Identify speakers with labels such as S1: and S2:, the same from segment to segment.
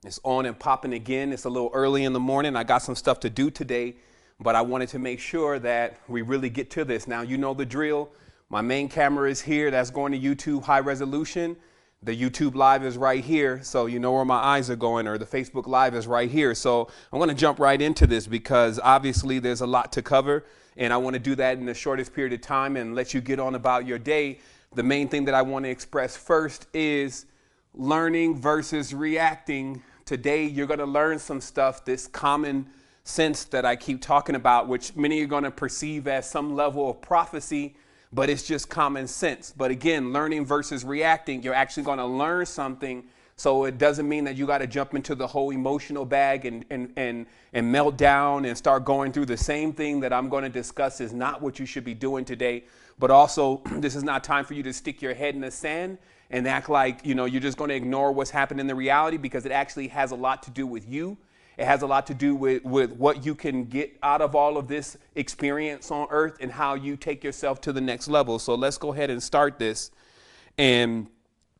S1: It's on and popping again. It's a little early in the morning. I got some stuff to do today, but I wanted to make sure that we really get to this. Now, you know the drill. My main camera is here. That's going to YouTube high resolution. The YouTube live is right here. So you know where my eyes are going, or the Facebook live is right here. So I'm going to jump right into this because obviously there's a lot to cover, and I want to do that in the shortest period of time and let you get on about your day. The main thing that I want to express first is learning versus reacting. Today, you're going to learn some stuff, this common sense that I keep talking about, which many are going to perceive as some level of prophecy, but it's just common sense. But again, learning versus reacting, you're actually going to learn something. So it doesn't mean that you got to jump into the whole emotional bag and melt down and start going through the same thing that I'm going to discuss is not what you should be doing today. But also, this is not time for you to stick your head in the sand and act like, you know, you're just going to ignore what's happening in the reality, because it actually has a lot to do with you. It has a lot to do with what you can get out of all of this experience on earth and how you take yourself to the next level. So let's go ahead and start this. And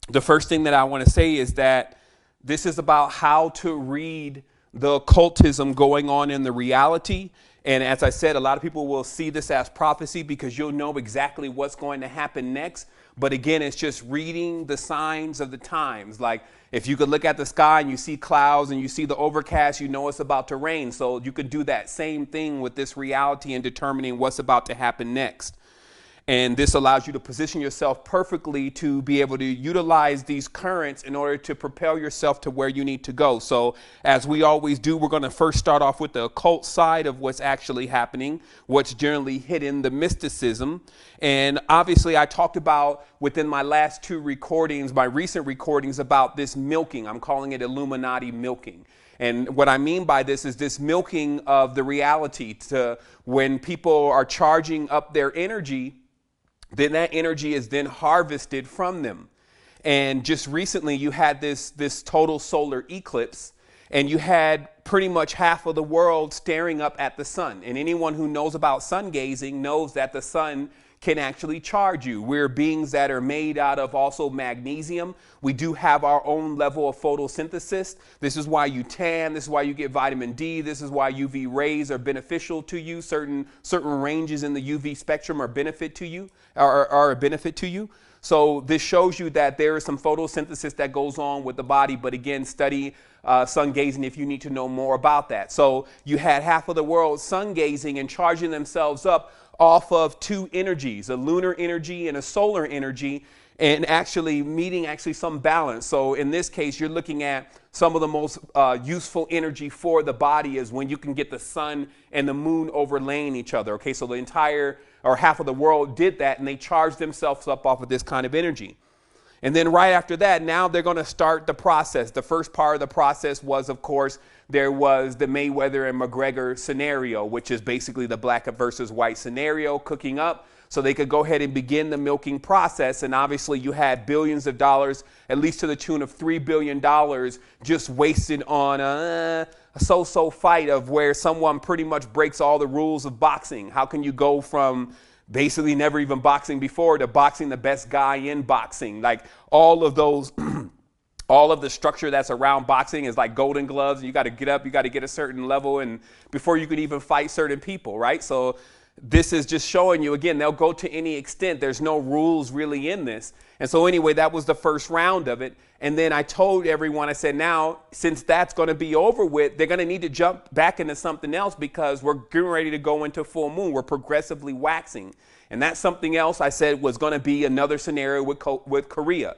S1: the first thing that I want to say is that this is about how to read the occultism going on in the reality. And as I said, a lot of people will see this as prophecy because you'll know exactly what's going to happen next. But again, it's just reading the signs of the times. Like if you could look at the sky and you see clouds and you see the overcast, you know it's about to rain. So you could do that same thing with this reality and determining what's about to happen next. And this allows you to position yourself perfectly to be able to utilize these currents in order to propel yourself to where you need to go. So as we always do, we're going to first start off with the occult side of what's actually happening, what's generally hidden, the mysticism. And obviously I talked about within my last two recordings, my recent recordings, about this milking. I'm calling it Illuminati milking. And what I mean by this is this milking of the reality, to when people are charging up their energy, then that energy is then harvested from them. And just recently you had this total solar eclipse, and you had pretty much half of the world staring up at the sun. And anyone who knows about sun gazing knows that the sun can actually charge you. We're beings that are made out of also magnesium. We do have our own level of photosynthesis. This is why you tan. This is why you get vitamin D. This is why UV rays are beneficial to you. Certain ranges in the UV spectrum are a benefit to you. So this shows you that there is some photosynthesis that goes on with the body. But again, study sun gazing if you need to know more about that. So you had half of the world sun gazing and charging themselves up off of two energies, a lunar energy and a solar energy, and actually meeting some balance. So in this case, you're looking at some of the most useful energy for the body is when you can get the sun and the moon overlaying each other. Okay, so the entire or half of the world did that, and they charged themselves up off of this kind of energy. And then right after that, now they're going to start the process. The first part of the process was, of course, there was the Mayweather and McGregor scenario, which is basically the black versus white scenario cooking up. So they could go ahead and begin the milking process. And obviously you had billions of dollars, at least to the tune of $3 billion, just wasted on a so-so fight of where someone pretty much breaks all the rules of boxing. How can you go from basically never even boxing before to boxing the best guy in boxing? Like all of those, all of the structure that's around boxing is like golden gloves. You got to get up, you got to get a certain level, and before you could even fight certain people, right? So this is just showing you, again, they'll go to any extent. There's no rules really in this. And so anyway, that was the first round of it. And then I told everyone, I said, now, since that's going to be over with, they're going to need to jump back into something else because we're getting ready to go into full moon. We're progressively waxing. And that something else I said was going to be another scenario with Korea.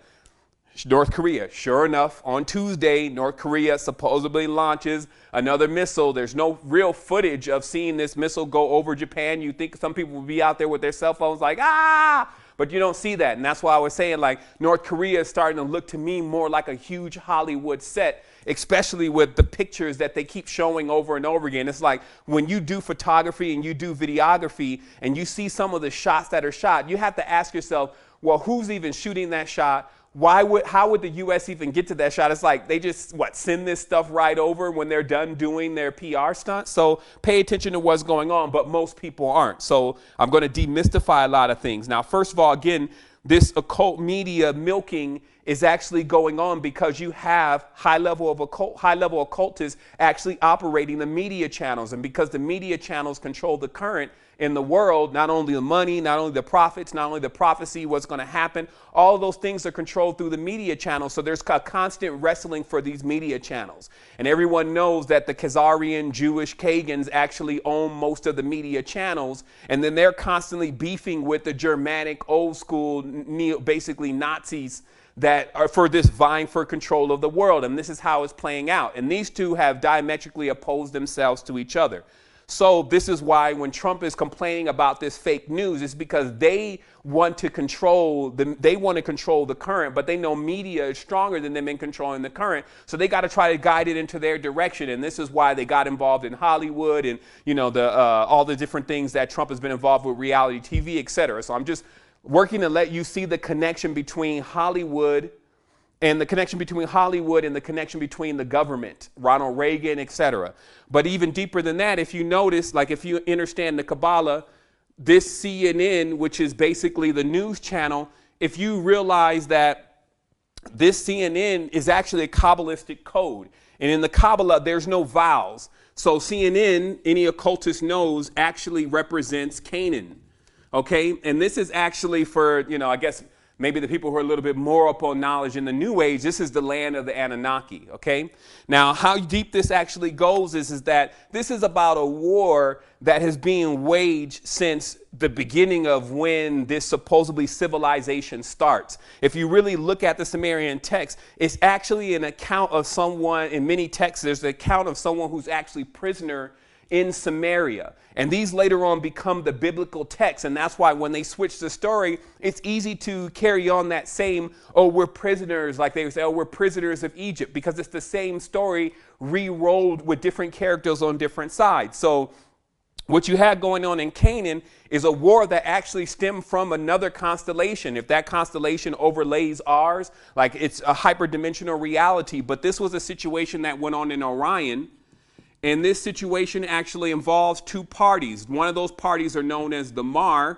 S1: North Korea. Sure enough, on Tuesday, North Korea supposedly launches another missile. There's no real footage of seeing this missile go over Japan. You think some people will be out there with their cell phones like, ah, but you don't see that. And that's why I was saying, like, North Korea is starting to look to me more like a huge Hollywood set, especially with the pictures that they keep showing over and over again. It's like when you do photography and you do videography and you see some of the shots that are shot, you have to ask yourself, well, who's even shooting that shot? How would the U.S. even get to that shot? It's like they just, send this stuff right over when they're done doing their PR stunt. So pay attention to what's going on, but most people aren't. So I'm going to demystify a lot of things. Now, first of all, again, this occult media milking is actually going on because you have high level occultists actually operating the media channels. And because the media channels control the current in the world, not only the money, not only the profits, not only the prophecy, what's going to happen, all of those things are controlled through the media channels. So there's a constant wrestling for these media channels. And everyone knows that the Khazarian Jewish Kagans actually own most of the media channels. And then they're constantly beefing with the Germanic old school, basically Nazis that are for this vying for control of the world. And this is how it's playing out. And these two have diametrically opposed themselves to each other. So this is why when Trump is complaining about this fake news, it's because they want to control the current, but they know media is stronger than them in controlling the current. So they got to try to guide it into their direction. And this is why they got involved in Hollywood and, you know, all the different things that Trump has been involved with, reality TV, et cetera. So I'm just working to let you see the connection between Hollywood and the connection between Hollywood and the connection between the government, Ronald Reagan, et cetera. But even deeper than that, if you notice, like if you understand the Kabbalah, this CNN, which is basically the news channel, if you realize that this CNN is actually a Kabbalistic code. And in the Kabbalah, there's no vowels. So CNN, any occultist knows, actually represents Canaan. Okay, and this is actually for, you know, I guess maybe the people who are a little bit more up on knowledge in the New Age, this is the land of the Anunnaki, okay? Now, how deep this actually goes is that this is about a war that has been waged since the beginning of when this supposedly civilization starts. If you really look at the Sumerian text, it's actually an account of someone, in many texts, there's the account of someone who's actually prisoner in Samaria. And these later on become the biblical text. And that's why when they switch the story, it's easy to carry on that same, oh, we're prisoners, like they would say, oh, we're prisoners of Egypt, because it's the same story re-rolled with different characters on different sides. So what you had going on in Canaan is a war that actually stemmed from another constellation. If that constellation overlays ours, like it's a hyperdimensional reality. But this was a situation that went on in Orion. And this situation actually involves two parties. One of those parties are known as the Mar,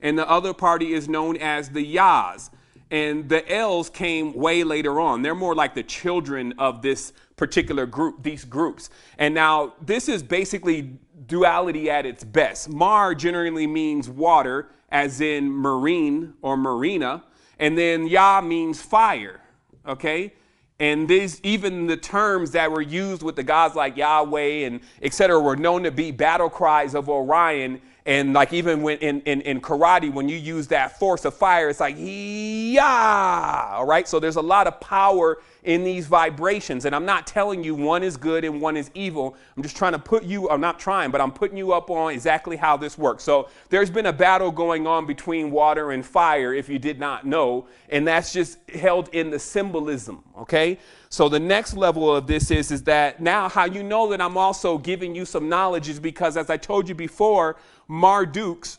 S1: and the other party is known as the Yaz. And the Els came way later on. They're more like the children of this particular group, these groups. And now this is basically duality at its best. Mar generally means water, as in marine or marina. And then Ya means fire, okay? And these, even the terms that were used with the gods like Yahweh and et cetera, were known to be battle cries of Orion. And like even when in karate, when you use that force of fire, it's like, yeah, all right? So there's a lot of power in these vibrations. And I'm not telling you one is good and one is evil. I'm just trying to put you, I'm not trying, but I'm putting you up on exactly how this works. So there's been a battle going on between water and fire, if you did not know. And that's just held in the symbolism, okay? So the next level of this is that now how you know that I'm also giving you some knowledge is because, as I told you before, Marduk's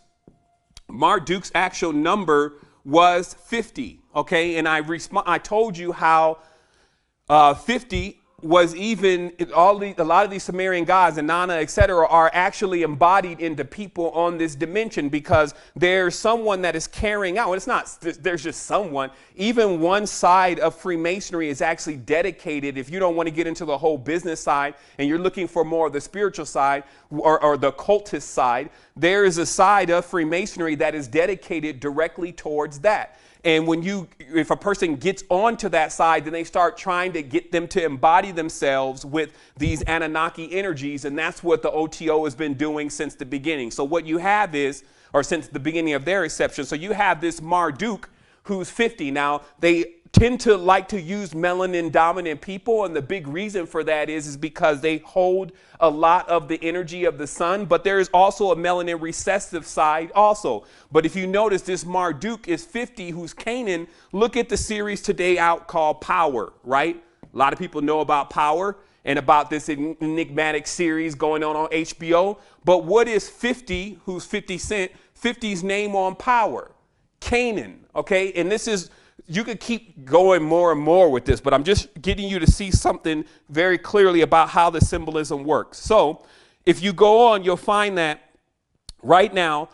S1: actual number was 50, okay? And I told you how 50 was even a lot of these Sumerian gods and Nana, et cetera, are actually embodied into people on this dimension, because there's someone that is carrying out. It's not, there's just someone. Even one side of Freemasonry is actually dedicated. If you don't want to get into the whole business side and you're looking for more of the spiritual side or the occultist side, there is a side of Freemasonry that is dedicated directly towards that. And if a person gets onto that side, then they start trying to get them to embody themselves with these Anunnaki energies. And that's what the OTO has been doing since the beginning. So what you have is, or since the beginning of their exception, so you have this Marduk who's 50. Now, they tend to like to use melanin dominant people. And the big reason for that is because they hold a lot of the energy of the sun. But there is also a melanin recessive side also. But if you notice, this Marduk is 50, who's Canaan. Look at the series today out called Power, right? A lot of people know about Power and about this enigmatic series going on HBO. But what is 50, who's 50 Cent, 50's name on Power? Canaan, okay? And this is, you could keep going more and more with this, but I'm just getting you to see something very clearly about how the symbolism works. So if you go on, you'll find that right now,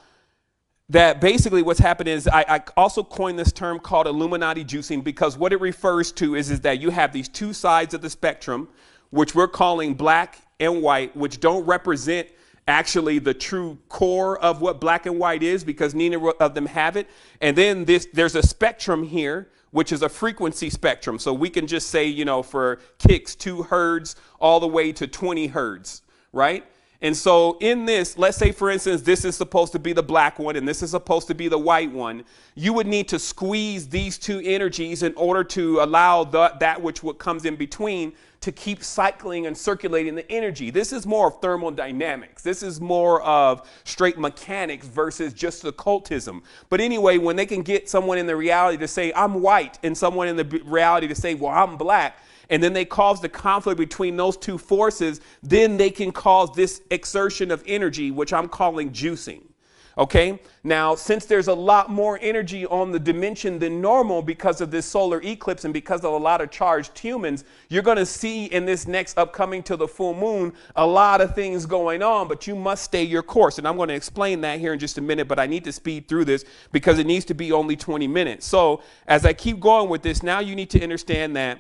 S1: that basically what's happened is I also coined this term called Illuminati juicing, because what it refers to is that you have these two sides of the spectrum, which we're calling black and white, which don't represent actually the true core of what black and white is, because neither of them have it. And then there's a spectrum here, which is a frequency spectrum. So we can just say, you know, for kicks, 2 hertz all the way to 20 hertz, right? And so in this, let's say, for instance, this is supposed to be the black one and this is supposed to be the white one. You would need to squeeze these two energies in order to allow that which what comes in between to keep cycling and circulating the energy. This is more of thermodynamics. This is more of straight mechanics versus just occultism. But anyway, when they can get someone in the reality to say, I'm white, and someone in the reality to say, well, I'm black, and then they cause the conflict between those two forces, then they can cause this exertion of energy, which I'm calling juicing. Okay, now, since there's a lot more energy on the dimension than normal because of this solar eclipse and because of a lot of charged humans, you're going to see in this next upcoming to the full moon a lot of things going on, but you must stay your course. And I'm going to explain that here in just a minute, but I need to speed through this because it needs to be only 20 minutes. So as I keep going with this, now you need to understand that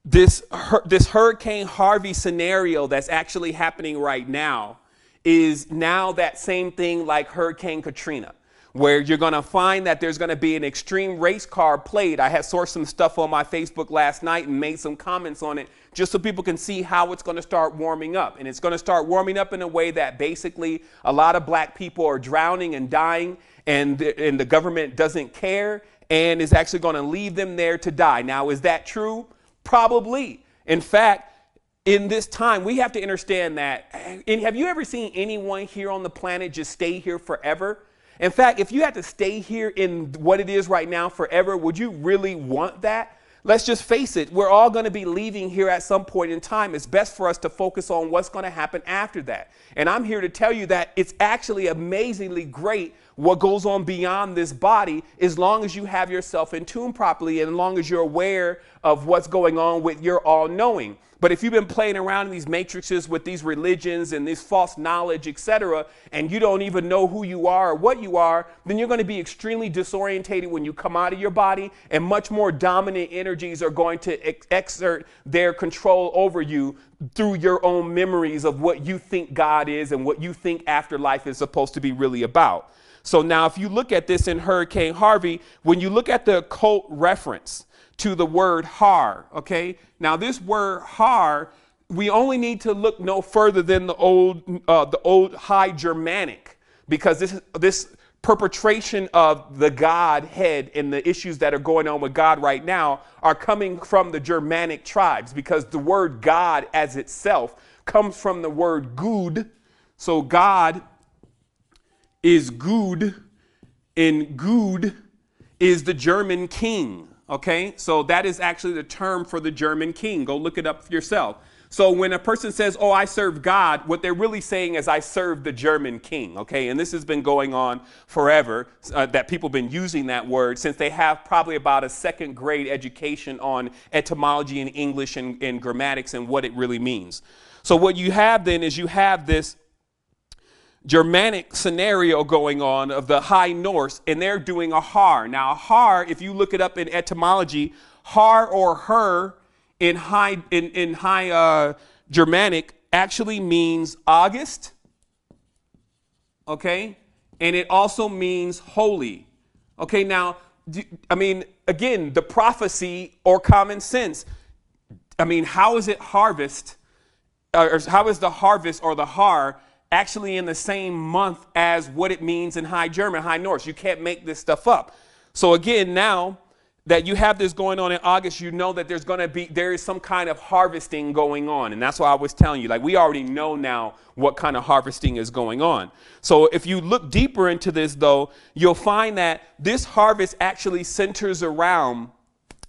S1: this Hurricane Harvey scenario that's actually happening right now is now that same thing like Hurricane Katrina, where you're going to find that there's going to be an extreme race car played. I had sourced some stuff on my Facebook last night and made some comments on it just so people can see how it's going to start warming up. And it's going to start warming up in a way that basically a lot of black people are drowning and dying, and the government doesn't care and is actually going to leave them there to die. Now, is that true? Probably. In fact, in this time, we have to understand that. And have you ever seen anyone here on the planet just stay here forever? In fact, if you had to stay here in what it is right now forever, would you really want that? Let's just face it. We're all going to be leaving here at some point in time. It's best for us to focus on what's going to happen after that. And I'm here to tell you that it's actually amazingly great what goes on beyond this body, as long as you have yourself in tune properly and as long as you're aware of what's going on with your all-knowing. But if you've been playing around in these matrices with these religions and this false knowledge, etc., and you don't even know who you are or what you are, then you're going to be extremely disorientated when you come out of your body, and much more dominant energies are going to exert their control over you through your own memories of what you think God is and what you think afterlife is supposed to be really about. So now if you look at this in Hurricane Harvey, when you look at the occult reference to the word har, okay? Now this word har, we only need to look no further than the old High Germanic, because this perpetration of the Godhead and the issues that are going on with God right now are coming from the Germanic tribes, because the word God as itself comes from the word Gud. So God is Gud, and Gud is the German king. Okay, so that is actually the term for the German king. Go look it up for yourself. So when a person says, oh, I serve God, what they're really saying is I serve the German king. Okay, and this has been going on forever, that people have been using that word since they have probably about a second grade education on etymology in English and grammatics and what it really means. So what you have then is you have this Germanic scenario going on of the High Norse, and they're doing a har. Now, har, if you look it up in etymology, har or her in high Germanic actually means August, okay, and it also means holy. Okay, now, I mean, again, the prophecy or common sense. I mean, how is it harvest, or how is the harvest or the har actually in the same month as what it means in High German, High Norse? You can't make this stuff up. So again, now that you have this going on in August, you know that there is some kind of harvesting going on. And that's why I was telling you, like, we already know now what kind of harvesting is going on. So if you look deeper into this, though, you'll find that this harvest actually centers around,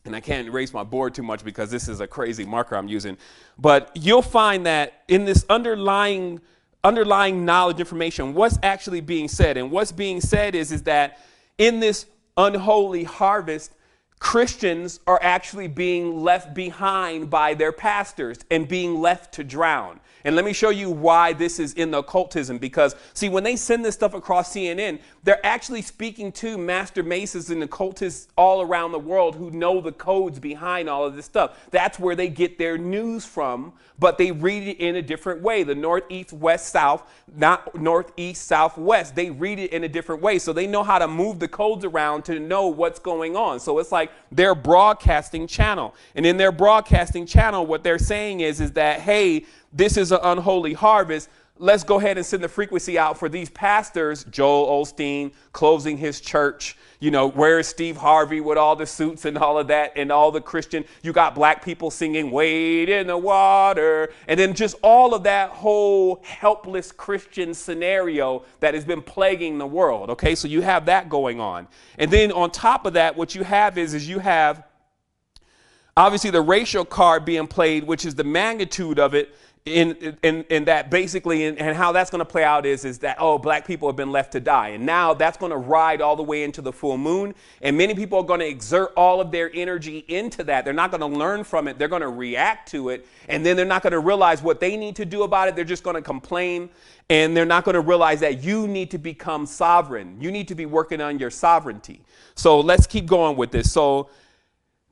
S1: and I can't erase my board too much because this is a crazy marker I'm using, but you'll find that in this underlying knowledge information, what's actually being said. And what's being said is that in this unholy harvest, Christians are actually being left behind by their pastors and being left to drown. And let me show you why this is in the occultism, because see, when they send this stuff across CNN, they're actually speaking to master masons and occultists all around the world who know the codes behind all of this stuff. That's where they get their news from, but they read it in a different way. The northeast, west, south, not northeast, south, west. They read it in a different way. So they know how to move the codes around to know what's going on. So it's like their broadcasting channel. And in their broadcasting channel, what they're saying is that, hey, this is an unholy harvest. Let's go ahead and send the frequency out for these pastors. Joel Osteen closing his church. You know, where's Steve Harvey with all the suits and all of that, and all the Christian, you got black people singing "Wade in the Water," and then just all of that whole helpless Christian scenario that has been plaguing the world. Okay, so you have that going on. And then on top of that, what you have is you have obviously the racial card being played, which is the magnitude of it. In that basically, and how that's going to play out is that, oh, black people have been left to die. And now that's going to ride all the way into the full moon. And many people are going to exert all of their energy into that. They're not going to learn from it. They're going to react to it. And then they're not going to realize what they need to do about it. They're just going to complain. And they're not going to realize that you need to become sovereign. You need to be working on your sovereignty. So let's keep going with this. So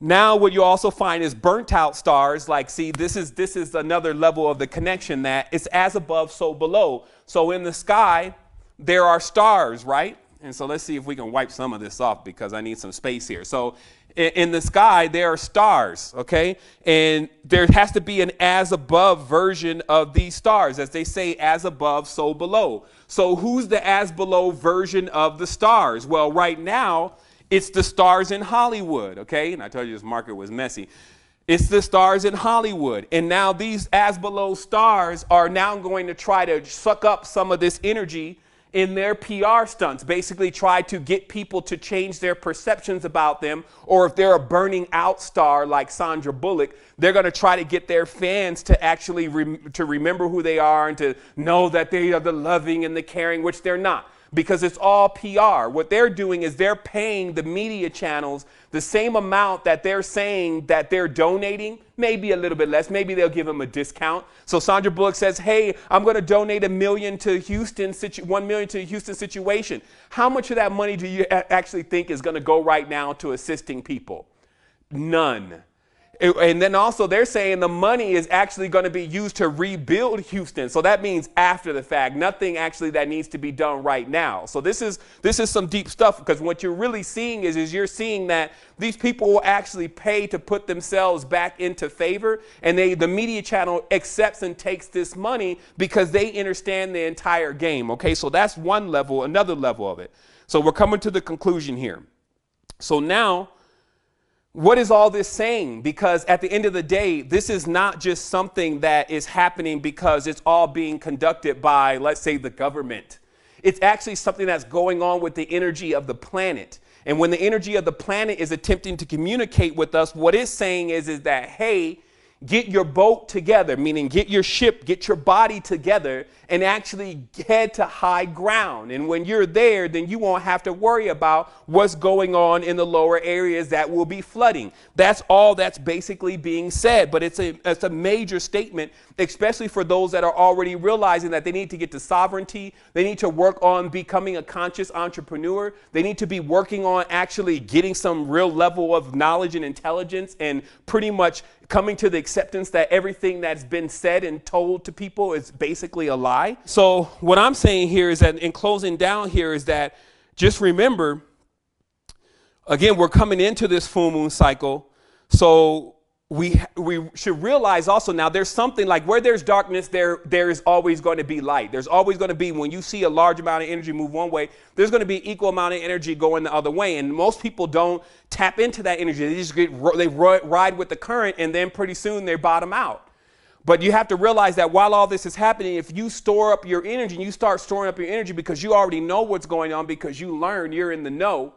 S1: now what you also find is burnt out stars. Like, see, this is another level of the connection, that it's as above, so below. So in the sky, there are stars, right? And so let's see if we can wipe some of this off, because I need some space here. So in the sky, there are stars, okay? And there has to be an as above version of these stars. As they say, as above, so below. So who's the as below version of the stars? Well, right now, it's the stars in Hollywood, okay? And I told you this market was messy. It's the stars in Hollywood. And now these as below stars are now going to try to suck up some of this energy in their PR stunts, basically try to get people to change their perceptions about them. Or if they're a burning out star like Sandra Bullock, they're going to try to get their fans to actually remember who they are and to know that they are the loving and the caring, which they're not. Because it's all PR. What they're doing is they're paying the media channels the same amount that they're saying that they're donating, maybe a little bit less. Maybe they'll give them a discount. So Sandra Bullock says, hey, I'm going to donate $1 million to Houston, $1 million to Houston situation. How much of that money do you actually think is going to go right now to assisting people? None. And then also they're saying the money is actually going to be used to rebuild Houston. So that means after the fact, nothing actually that needs to be done right now. So this is some deep stuff, because what you're really seeing is you're seeing that these people will actually pay to put themselves back into favor. And the media channel accepts and takes this money because they understand the entire game. OK, so that's one level, another level of it. So we're coming to the conclusion here. So now, what is all this saying? Because at the end of the day, this is not just something that is happening because it's all being conducted by, let's say, the government. It's actually something that's going on with the energy of the planet. And when the energy of the planet is attempting to communicate with us, what it's saying is that, hey, get your boat together, meaning get your ship, get your body together, and actually head to high ground. And when you're there, then you won't have to worry about what's going on in the lower areas that will be flooding. That's all that's basically being said. But it's a major statement, especially for those that are already realizing that they need to get to sovereignty. They need to work on becoming a conscious entrepreneur. They need to be working on actually getting some real level of knowledge and intelligence, and pretty much coming to the acceptance that everything that's been said and told to people is basically a lie. So what I'm saying here is that, in closing down here, is that just remember, again, we're coming into this full moon cycle. So we should realize also, now there's something like, where there's darkness, there is always going to be light. There's always going to be, when you see a large amount of energy move one way, there's going to be equal amount of energy going the other way. And most people don't tap into that energy. They just ride with the current, and then pretty soon they bottom out. But you have to realize that while all this is happening, if you store up your energy, and you start storing up your energy because you already know what's going on, because you learn, you're in the know,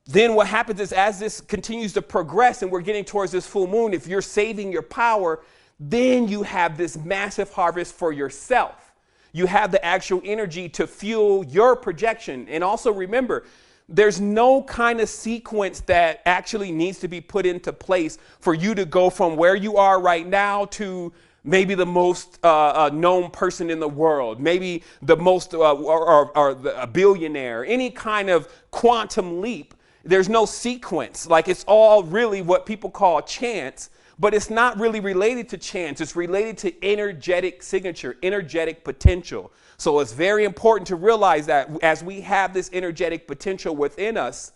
S1: then what happens is, as this continues to progress and we're getting towards this full moon, if you're saving your power, then you have this massive harvest for yourself. You have the actual energy to fuel your projection. And also remember, there's no kind of sequence that actually needs to be put into place for you to go from where you are right now to maybe the most known person in the world, maybe the most or a billionaire, any kind of quantum leap. There's no sequence. Like, it's all really what people call chance, but it's not really related to chance. It's related to energetic signature, energetic potential. So it's very important to realize that as we have this energetic potential within us,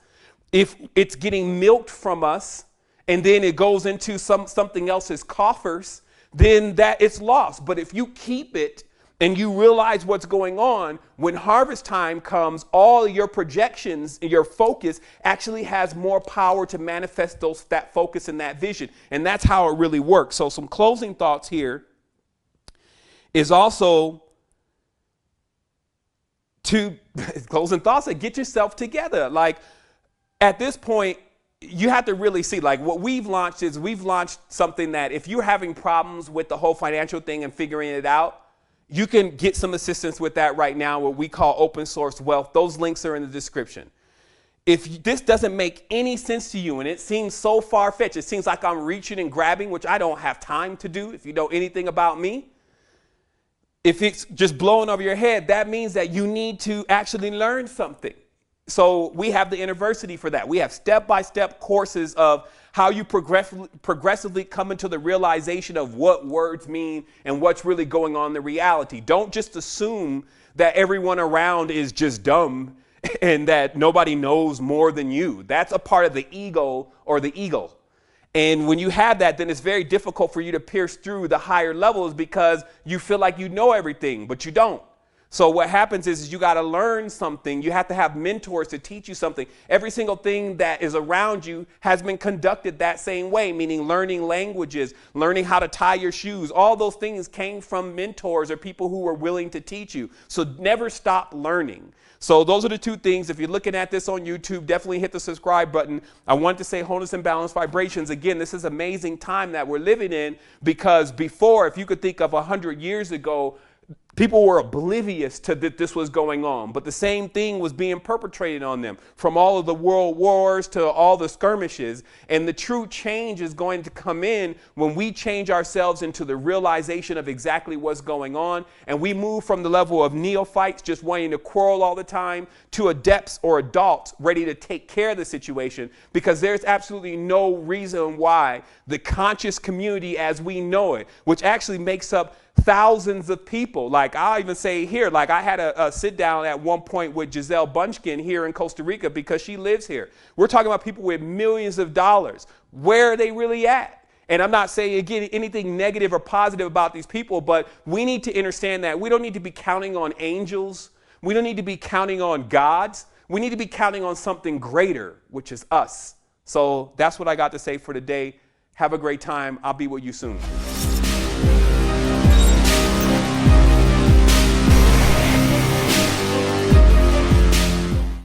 S1: if it's getting milked from us and then it goes into something else's coffers, then that it's lost. But if you keep it and you realize what's going on, when harvest time comes, all your projections, your focus actually has more power to manifest that focus and that vision. And that's how it really works. So some closing thoughts here is also get yourself together. Like, at this point, you have to really see, like, what we've launched something that if you're having problems with the whole financial thing and figuring it out, you can get some assistance with that right now, what we call open source wealth. Those links are in the description. If this doesn't make any sense to you and it seems so far-fetched, it seems like I'm reaching and grabbing, which I don't have time to do if you know anything about me. If it's just blowing over your head, that means that you need to actually learn something. So we have the university for that. We have step-by-step courses of how you progressively come into the realization of what words mean and what's really going on in the reality. Don't just assume that everyone around is just dumb and that nobody knows more than you. That's a part of the ego or the eagle. And when you have that, then it's very difficult for you to pierce through the higher levels because you feel like you know everything, but you don't. So what happens is you got to learn something. You have to have mentors to teach you something. Every single thing that is around you has been conducted that same way, meaning learning languages, learning how to tie your shoes. All those things came from mentors or people who were willing to teach you. So never stop learning. So those are the two things. If you're looking at this on YouTube, definitely hit the subscribe button. I want to say wholeness and balanced vibrations. Again, this is amazing time that we're living in, because before, if you could think of 100 years ago, people were oblivious to that this was going on, but the same thing was being perpetrated on them, from all of the world wars to all the skirmishes. And the true change is going to come in when we change ourselves into the realization of exactly what's going on. And we move from the level of neophytes just wanting to quarrel all the time to adepts or adults ready to take care of the situation, because there's absolutely no reason why the conscious community as we know it, which actually makes up thousands of people. Like, I'll even say here, like, I had a sit down at one point with Giselle Bunchkin here in Costa Rica because she lives here. We're talking about people with millions of dollars. Where are they really at? And I'm not saying, again, anything negative or positive about these people, but we need to understand that we don't need to be counting on angels. We don't need to be counting on gods. We need to be counting on something greater, which is us. So that's what I got to say for today. Have a great time. I'll be with you soon.